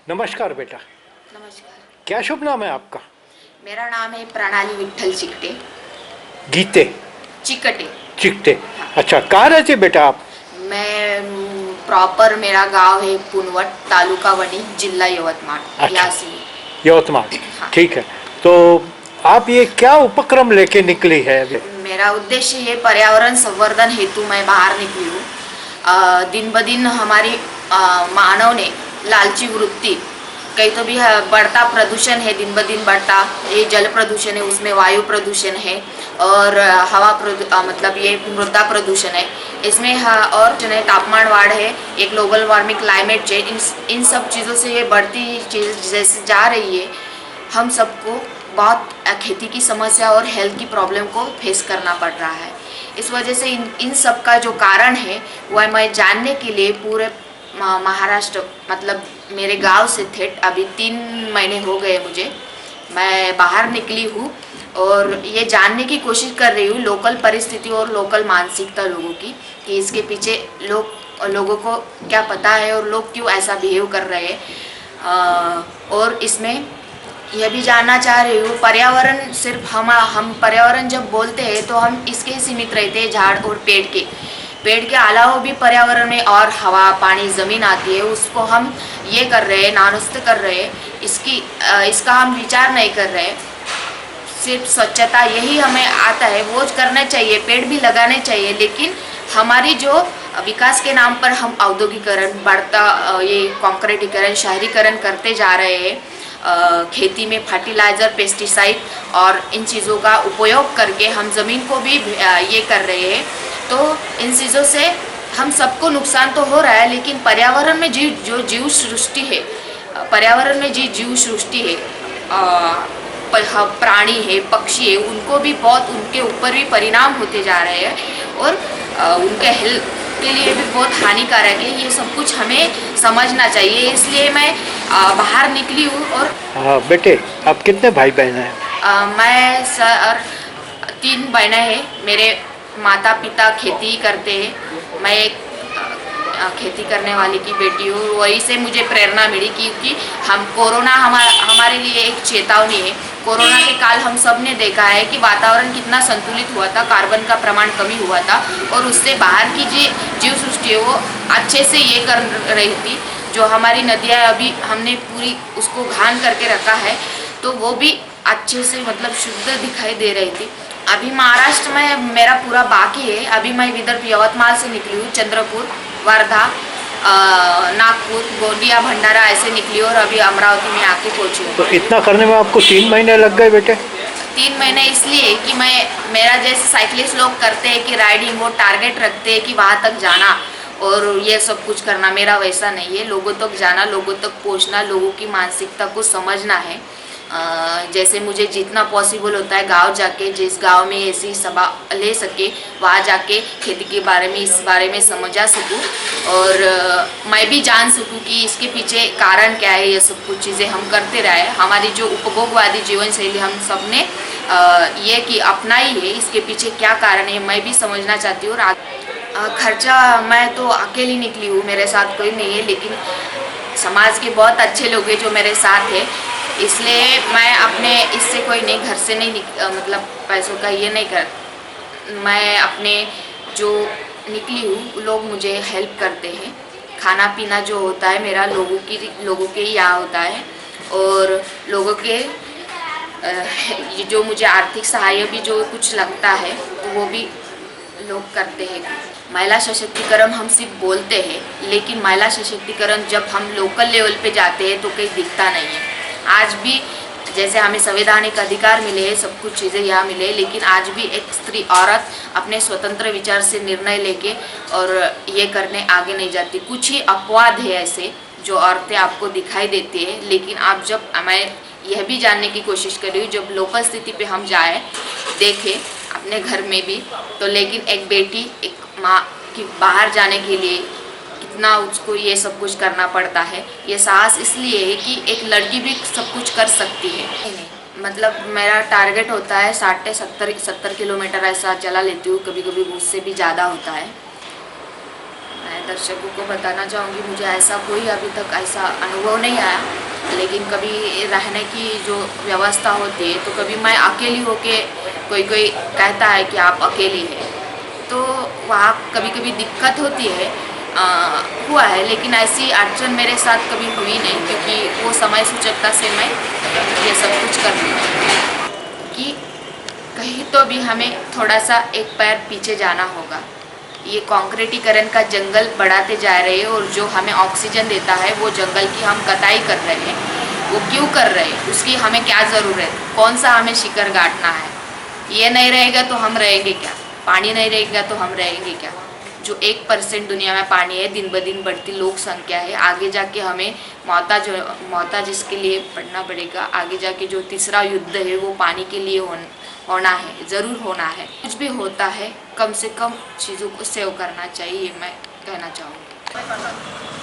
नमस्कार बेटा। नमस्कार। क्या शुभ नाम है आपका? मेरा नाम है प्रणाली विठल चिकटे। गीते चिकटे। चिकटे। हाँ। अच्छा, कहाँ रहते बेटा आप? मैं प्रॉपर मेरा गांव है पुनवट, तालुका वणी, जिला यवतमाळ, अच्छा, यहाँ से। यवतमाल। हाँ। ठीक है। तो आप ये क्या उपक्रम लेके निकली है अभी? मेरा उद्देश्य है पर्यावरण संवर्धन हेतु मैं बाहर निकली हूँ। दिन ब दिन हमारी मानव ने लालची वृत्ति, कहीं तो भी बढ़ता प्रदूषण है, दिन ब दिन बढ़ता, ये जल प्रदूषण है, उसमें वायु प्रदूषण है और मतलब ये मृदा प्रदूषण है, इसमें और जो है तापमान वाढ़ है, ये ग्लोबल वार्मिंग, क्लाइमेट चेंज, इन सब चीज़ों से ये बढ़ती चीज़ जैसे जा रही है, हम सबको बहुत खेती की समस्या और हेल्थ की प्रॉब्लम को फेस करना पड़ रहा है। इस वजह से इन सब का जो कारण है वह मैं जानने के लिए पूरे महाराष्ट्र, मतलब मेरे गांव से थे, अभी 3 महीने हो गए मुझे, मैं बाहर निकली हूँ और ये जानने की कोशिश कर रही हूँ लोकल परिस्थिति और लोकल मानसिकता लोगों की, कि इसके पीछे लोगों को क्या पता है और लोग क्यों ऐसा बिहेव कर रहे हैं। और इसमें यह भी जानना चाह रही हूँ, पर्यावरण सिर्फ हम पर्यावरण जब बोलते हैं तो हम इसके सीमित रहते हैं झाड़ और पेड़ के अलावा भी पर्यावरण में और हवा, पानी, ज़मीन आती है, उसको हम ये कर रहे हैं, नानुस्त कर रहे हैं, इसका हम विचार नहीं कर रहे। सिर्फ स्वच्छता यही हमें आता है, वो करना चाहिए, पेड़ भी लगाने चाहिए, लेकिन हमारी जो विकास के नाम पर हम औद्योगिकरण बढ़ता, ये कॉन्क्रीटीकरण, शहरीकरण करते जा रहे हैं, खेती में फर्टिलाइज़र, पेस्टिसाइड और इन चीज़ों का उपयोग करके हम ज़मीन को भी ये कर रहे हैं, तो इन चीज़ों से हम सबको नुकसान तो हो रहा है, लेकिन पर्यावरण में जो जीव सृष्टि है, पर्यावरण में जीव सृष्टि है, प्राणी है, पक्षी है, उनको भी बहुत, उनके ऊपर भी परिणाम होते जा रहे हैं और उनके हेल्थ के लिए भी बहुत हानिकारक है। ये सब कुछ हमें समझना चाहिए, इसलिए मैं बाहर निकली हूँ। और हाँ बेटे, आप कितने भाई बहन हैं? मैं सर 3 बहनें हैं, मेरे माता पिता खेती करते हैं, मैं एक खेती करने वाली की बेटी हूँ, वही से मुझे प्रेरणा मिली, क्योंकि हम कोरोना हमारे लिए एक चेतावनी है। कोरोना के काल हम सब ने देखा है कि वातावरण कितना संतुलित हुआ था, कार्बन का प्रमाण कमी हुआ था और उससे बाहर की जीव सृष्टि है वो अच्छे से ये कर रही थी। जो हमारी नदियाँ अभी हमने पूरी उसको घान करके रखा है, तो वो भी अच्छे से, मतलब शुद्ध दिखाई दे रही थी। अभी महाराष्ट्र में मेरा पूरा बाकी है, अभी मैं विदर्भ यवतमाल से निकली हूँ, चंद्रपुर, वर्धा, नागपुर, गोंदिया, भंडारा ऐसे निकली और अभी अमरावती में आके पहुँची हूँ। तो इतना करने में आपको 3 महीने लग गए बेटे? 3 महीने इसलिए कि मेरा जैसे साइकिलिस्ट लोग करते हैं कि राइडिंग, वो टारगेट रखते हैं कि वहाँ तक जाना और ये सब कुछ करना, मेरा वैसा नहीं है। लोगों तक जाना, लोगों तक पहुँचना, लोगों की मानसिकता को समझना है। जैसे मुझे जितना पॉसिबल होता है गांव जाके, जिस गांव में ऐसी सभा ले सके, वहाँ जाके खेती के बारे में, इस बारे में समझा सकूँ और मैं भी जान सकूँ कि इसके पीछे कारण क्या है। ये सब कुछ चीज़ें हम करते रहे, हमारी जो उपभोगवादी जीवन शैली हम सब ने ये कि अपनाई है, इसके पीछे क्या कारण है मैं भी समझना चाहती हूँ। और खर्चा, मैं तो अकेली निकली हूँ, मेरे साथ कोई नहीं है, लेकिन समाज के बहुत अच्छे लोग हैं जो मेरे साथ है, इसलिए मैं अपने इससे कोई नहीं, घर से नहीं मतलब पैसों का ये नहीं कर, मैं अपने जो निकली हूँ लोग मुझे हेल्प करते हैं। खाना पीना जो होता है मेरा लोगों के यहाँ होता है और लोगों के ये जो मुझे आर्थिक सहायता भी जो कुछ लगता है तो वो भी लोग करते हैं। महिला सशक्तिकरण हम सिर्फ बोलते हैं, लेकिन महिला सशक्तिकरण जब हम लोकल लेवल पे जाते हैं तो कहीं दिखता नहीं है। आज भी जैसे हमें संवैधानिक अधिकार मिले हैं, सब कुछ चीज़ें यहाँ मिले, लेकिन आज भी एक स्त्री, औरत अपने स्वतंत्र विचार से निर्णय लेके और ये करने आगे नहीं जाती। कुछ ही अपवाद है ऐसे जो औरतें आपको दिखाई देती है, लेकिन आप जब, मैं यह भी जानने की कोशिश कर रही हूँ, जब लोकल स्थिति पे हम जाए, देखें अपने घर में भी, तो लेकिन एक बेटी, एक माँ की बाहर जाने के लिए कितना उसको ये सब कुछ करना पड़ता है। ये साहस इसलिए है कि एक लड़की भी सब कुछ कर सकती है। नहीं, मतलब मेरा टारगेट होता है 60 से 70 किलोमीटर ऐसा चला लेती हूँ, कभी कभी उससे भी ज़्यादा होता है। मैं दर्शकों को बताना चाहूँगी, मुझे ऐसा कोई अभी तक ऐसा अनुभव नहीं आया, लेकिन कभी रहने की जो व्यवस्था होती है तो कभी मैं अकेली होके कोई कोई कहता है कि आप अकेली हैं, तो वहाँ कभी कभी दिक्कत होती है। हुआ है, लेकिन ऐसी अड़चन मेरे साथ कभी हुई नहीं, क्योंकि वो समय सूचकता से मैं ये सब कुछ करती हूँ कि कहीं तो भी हमें थोड़ा सा एक पैर पीछे जाना होगा। ये कंक्रीटीकरण का जंगल बढ़ाते जा रहे हैं और जो हमें ऑक्सीजन देता है वो जंगल की हम कटाई कर रहे हैं। वो क्यों कर रहे हैं, उसकी हमें क्या ज़रूरत, कौन सा हमें शिखर गाड़ना है। ये नहीं रहेगा तो हम रहेंगे क्या, पानी नहीं रहेगा तो हम रहेंगे क्या। जो 1% दुनिया में पानी है, दिन ब दिन बढ़ती लोक संख्या है, आगे जाके हमें मोहताज इसके लिए पढ़ना पड़ेगा। आगे जाके जो तीसरा युद्ध है वो पानी के लिए होना है, ज़रूर होना है। कुछ भी होता है कम से कम चीज़ों को सेव करना चाहिए, मैं कहना चाहूँगी।